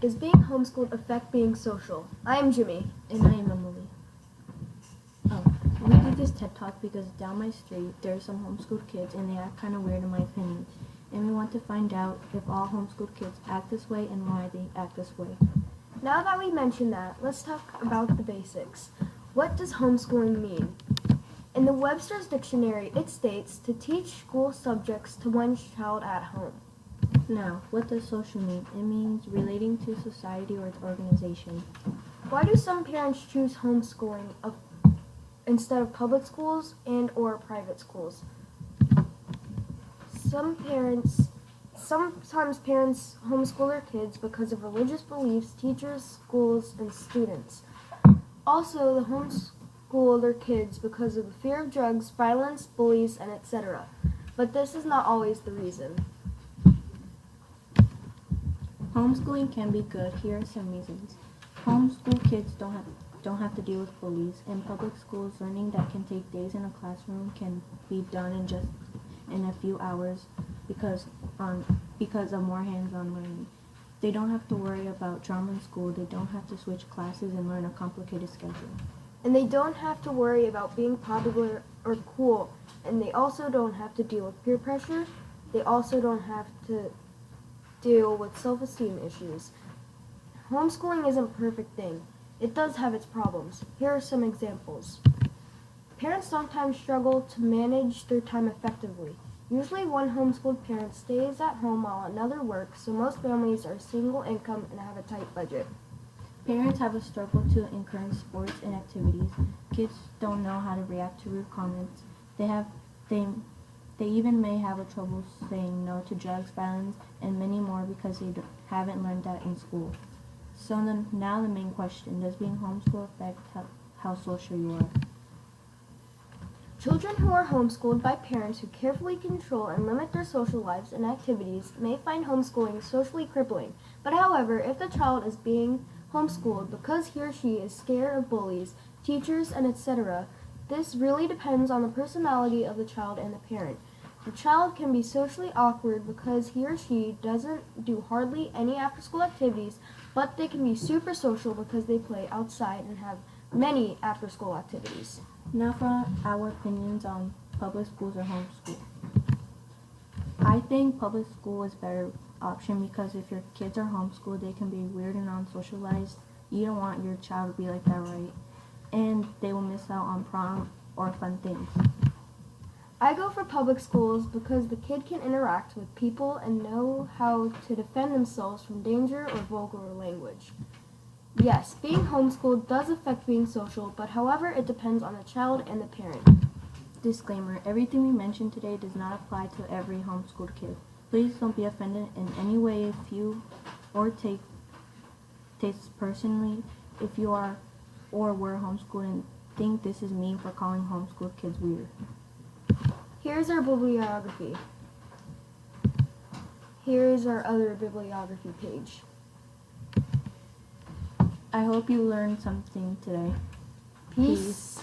Does being homeschooled affect being social? I am Jimmy. And I am Emily. We did this TED Talk because down my street there are some homeschooled kids and they act kind of weird in my opinion. And we want to find out if all homeschooled kids act this way and why they act this way. Now that we mentioned that, let's talk about the basics. What does homeschooling mean? In the Webster's Dictionary, it states to teach school subjects to one's child at home. Now, what does social mean? It means relating to society or its organization. Why do some parents choose homeschooling instead of public schools and or private schools? Sometimes parents homeschool their kids because of religious beliefs, teachers, schools, and students. Also, they homeschool their kids because of the fear of drugs, violence, bullies, and etc. But this is not always the reason. Homeschooling can be good. Here are some reasons. Homeschool kids don't have to deal with bullies. In public schools, learning that can take days in a classroom can be done in a few hours because of more hands-on learning. They don't have to worry about drama in school. They don't have to switch classes and learn a complicated schedule. And they don't have to worry about being popular or cool. And they also don't have to deal with peer pressure. They also don't have to deal with self-esteem issues. Homeschooling isn't a perfect thing. It does have its problems. Here are some examples. Parents sometimes struggle to manage their time effectively. Usually one homeschooled parent stays at home while another works, so most families are single income and have a tight budget. Parents have a struggle to encourage sports and activities. Kids don't know how to react to rude comments. They even may have a trouble saying no to drugs, violence, and many more because they haven't learned that in school. So now the main question, does being homeschooled affect how social you are? Children who are homeschooled by parents who carefully control and limit their social lives and activities may find homeschooling socially crippling. But however, if the child is being homeschooled because he or she is scared of bullies, teachers, and etc., this really depends on the personality of the child and the parent. The child can be socially awkward because he or she doesn't do hardly any after-school activities, but they can be super social because they play outside and have many after-school activities. Now for our opinions on public schools or homeschool. I think public school is a better option because if your kids are homeschooled, they can be weird and unsocialized. You don't want your child to be like that, right? And they will miss out on prom or fun things. I go for public schools because the kid can interact with people and know how to defend themselves from danger or vulgar language. Yes, being homeschooled does affect being social, but however, it depends on the child and the parent. Disclaimer, everything we mentioned today does not apply to every homeschooled kid. Please don't be offended in any way if you or take this personally if you are or were homeschooled and think this is mean for calling homeschooled kids weird. Here's our bibliography. Here's our other bibliography page. I hope you learned something today. Peace.